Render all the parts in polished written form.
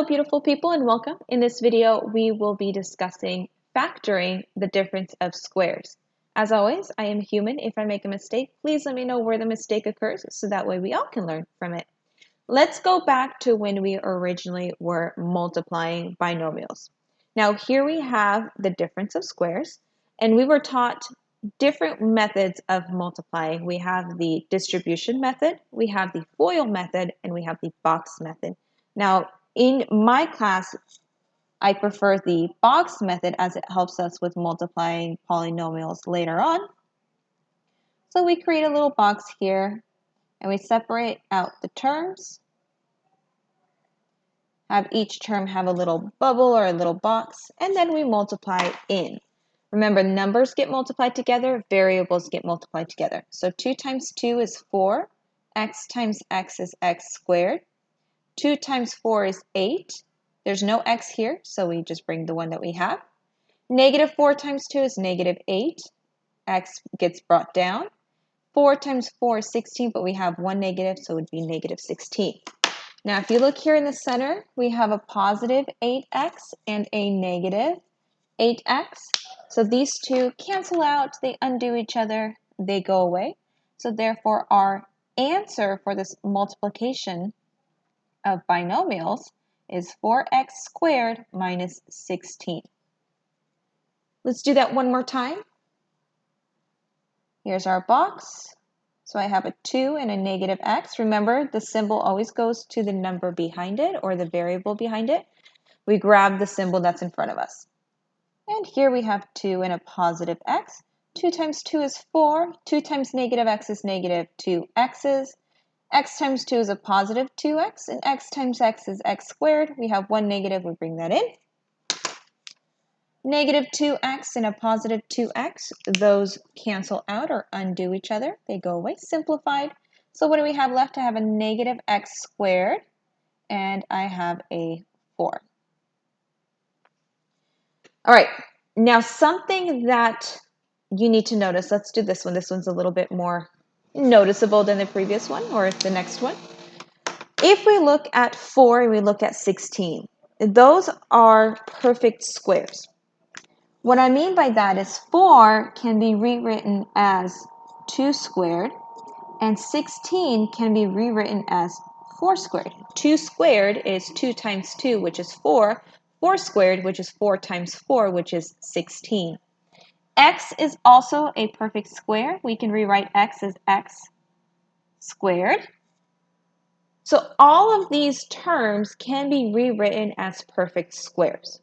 Hello, beautiful people, and welcome. In this video, we will be discussing factoring the difference of squares. As always, I am human. If I make a mistake, please let me know where the mistake occurs so that way we all can learn from it. Let's go back to when we originally were multiplying binomials. Now, here we have the difference of squares, and we were taught different methods of multiplying. We have the distribution method, we have the FOIL method, and we have the box method. Now, in my class, I prefer the box method as it helps us with multiplying polynomials later on. So we create a little box here and we separate out the terms. Have each term have a little bubble or a little box, and then we multiply in. Remember, numbers get multiplied together, variables get multiplied together. So 2 times 2 is 4, x times x is x squared. 2 times 4 is 8. There's no x here, so we just bring the one that we have. Negative 4 times 2 is negative 8. X gets brought down. 4 times 4 is 16, but we have one negative, so it would be negative 16. Now, if you look here in the center, we have a positive 8x and a negative 8x. So these two cancel out, they undo each other, they go away. So therefore, our answer for this multiplication of binomials is 4x squared minus 16. Let's do that one more time. Here's our box. So I have a 2 and a negative x. Remember, the symbol always goes to the number behind it or the variable behind it. We grab the symbol that's in front of us. And here we have 2 and a positive x. 2 times 2 is 4. 2 times negative x is negative 2x's. X times 2 is a positive 2x, and x times x is x squared. We have one negative, we bring that in. Negative 2x and a positive 2x, those cancel out or undo each other. They go away, simplified. So what do we have left? I have a negative x squared, and I have a 4. All right, now something that you need to notice, let's do this one. This one's a little bit more noticeable than the previous one or the next one. If we look at 4 and we look at 16, those are perfect squares. What I mean by that is 4 can be rewritten as 2 squared, and 16 can be rewritten as 4 squared. 2 squared is 2 times 2, which is 4. 4 squared, which is 4 times 4, which is 16. X is also a perfect square. We can rewrite x as x squared. So all of these terms can be rewritten as perfect squares.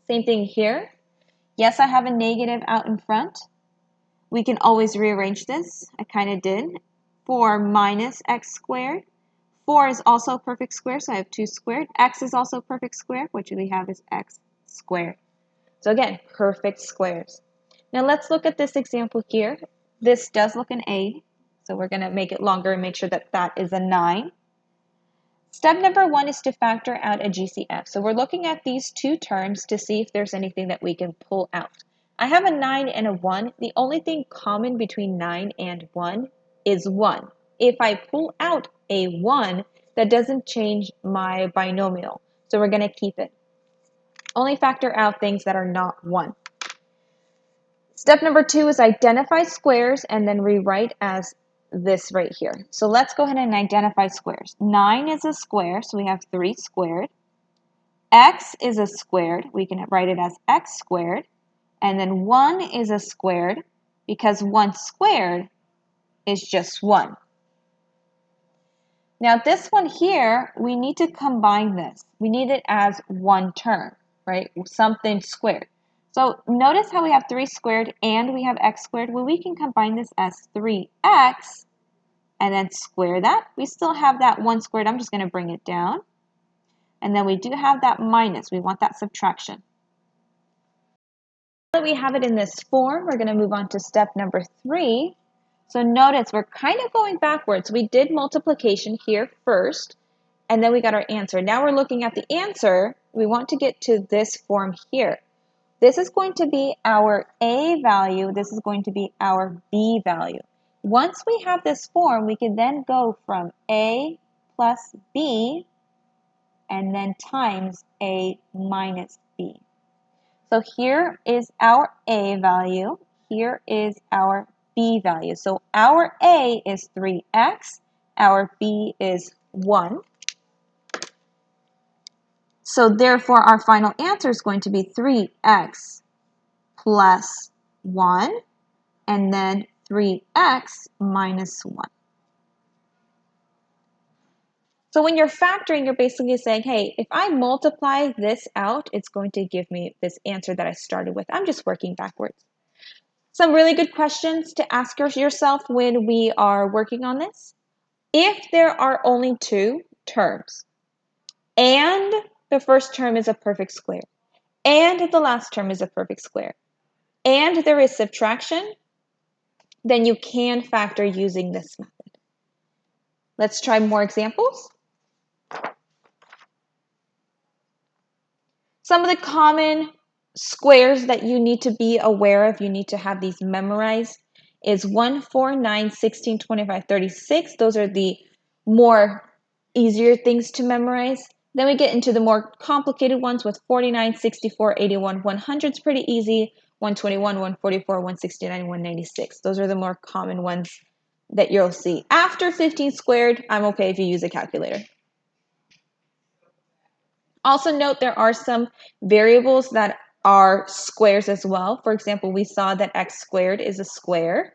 Same thing here. Yes, I have a negative out in front. We can always rearrange this. I kind of did. 4 minus x squared. 4 is also a perfect square, so I have 2 squared. X is also a perfect square, which we have is x squared. So again, perfect squares. Now let's look at this example here. This does look an 8, so we're going to make it longer and make sure that that is a 9. Step number 1 is to factor out a GCF. So we're looking at these two terms to see if there's anything that we can pull out. I have a 9 and a 1. The only thing common between 9 and 1 is 1. If I pull out a 1, that doesn't change my binomial. So we're going to keep it. Only factor out things that are not 1. Step number 2 is identify squares and then rewrite as this right here. So let's go ahead and identify squares. 9 is a square, so we have 3 squared. X is a squared. We can write it as x squared. And then 1 is a squared because 1 squared is just 1. Now this one here, we need to combine this. We need it as one term, right? Something squared. So notice how we have 3 squared and we have x squared. Well, we can combine this as 3x and then square that. We still have that 1 squared. I'm just going to bring it down. And then we do have that minus. We want that subtraction. Now that we have it in this form, we're going to move on to step number 3. So notice we're kind of going backwards. We did multiplication here first, and then we got our answer. Now we're looking at the answer. We want to get to this form here. This is going to be our A value. This is going to be our B value. Once we have this form, we can then go from A plus B and then times a minus b. So here is our a value. Here is our b value. So our a is 3x. Our b is 1. So therefore, our final answer is going to be 3x plus 1, and then 3x minus 1. So when you're factoring, you're basically saying, hey, if I multiply this out, it's going to give me this answer that I started with. I'm just working backwards. Some really good questions to ask yourself when we are working on this. If there are only two terms, and the first term is a perfect square, and the last term is a perfect square, and there is subtraction, then you can factor using this method. Let's try more examples. Some of the common squares that you need to be aware of, you need to have these memorized, is 1, 4, 9, 16, 25, 36. Those are the more easier things to memorize. Then we get into the more complicated ones with 49, 64, 81, 100 is pretty easy. 121, 144, 169, 196. Those are the more common ones that you'll see. After 15 squared, I'm okay if you use a calculator. Also note there are some variables that are squares as well. For example, we saw that x squared is a square.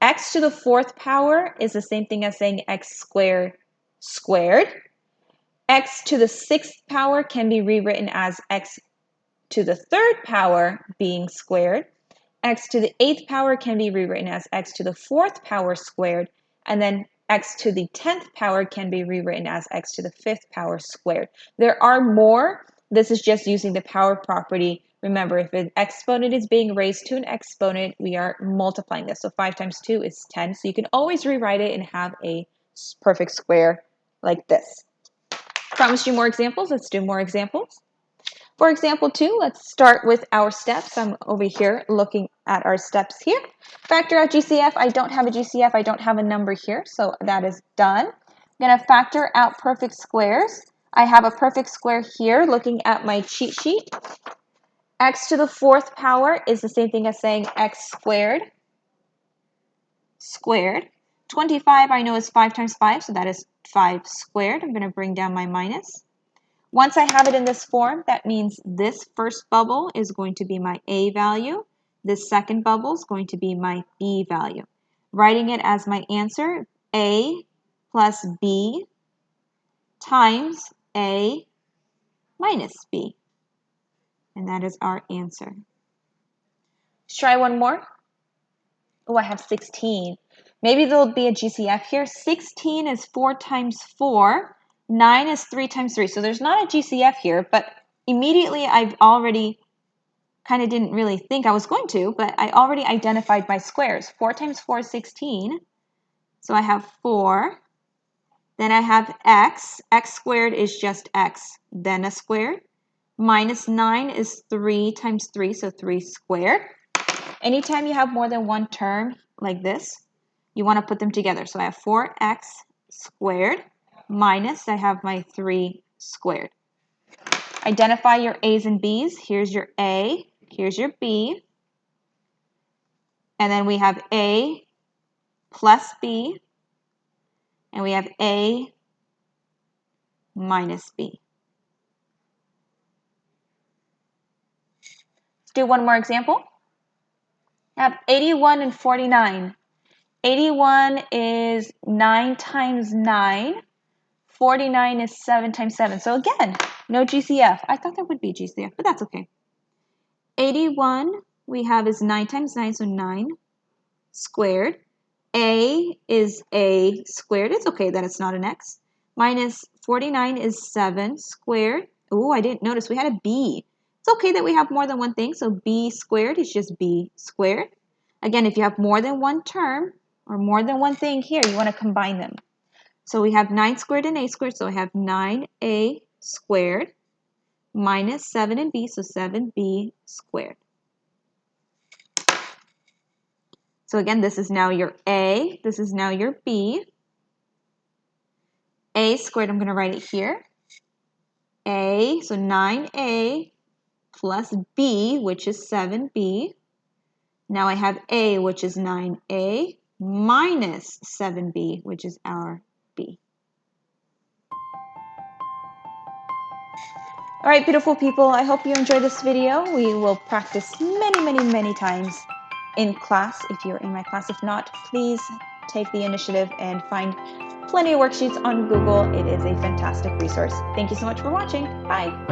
X to the fourth power is the same thing as saying x squared squared. X to the sixth power can be rewritten as x to the third power being squared. X to the eighth power can be rewritten as x to the fourth power squared. And then x to the 10th power can be rewritten as x to the 5th power squared. There are more. This is just using the power property. Remember, if an exponent is being raised to an exponent, we are multiplying this. So 5 times 2 is 10. So you can always rewrite it and have a perfect square like this. Promised you more examples. Let's do more examples. For example 2, let's start with our steps. I'm over here looking at our steps here. Factor out GCF. I don't have a GCF. I don't have a number here, so that is done. I'm going to factor out perfect squares. I have a perfect square here looking at my cheat sheet. X to the fourth power is the same thing as saying x squared squared. 25 I know is 5 times 5, so that is 5 squared. I'm going to bring down my minus. Once I have it in this form, that means this first bubble is going to be my A value. This second bubble is going to be my B value. Writing it as my answer, A plus B times A minus B. And that is our answer. Let's try one more. Oh, I have 16. Maybe there'll be a GCF here. 16 is 4 times 4. 9 is 3 times 3. So there's not a GCF here, but immediately I've already kind of didn't really think I was going to, but I already identified my squares. 4 times 4 is 16. So I have 4. Then I have x. X squared is just x, then a squared. Minus 9 is 3 times 3, so 3 squared. Anytime you have more than one term like this, you want to put them together. So I have 4x squared minus I have my 3 squared. Identify your A's and B's. Here's your A, here's your B. And then we have A plus B, and we have A minus B. Let's do one more example. I have 81 and 49. 81 is 9 times 9. 49 is 7 times 7. So again, no GCF. I thought there would be GCF, but that's okay. 81 we have is 9 times 9, so 9 squared. A is A squared. It's okay that it's not an X. Minus 49 is 7 squared. Oh, I didn't notice we had a B. It's okay that we have more than one thing, so B squared is just B squared. Again, if you have more than one term or more than one thing here, you want to combine them. So we have 9 squared and A squared, so I have 9A squared minus 7 and B, so 7B squared. So again, this is now your A, this is now your B. A squared, I'm going to write it here. A, so 9A plus B, which is 7B. Now I have A, which is 9A, minus 7B, which is our B. All right, beautiful people, I hope you enjoyed this video. We will practice many times in class if you're in my class. If not, please take the initiative and find plenty of worksheets on Google. It is a fantastic resource. Thank you so much for watching. Bye.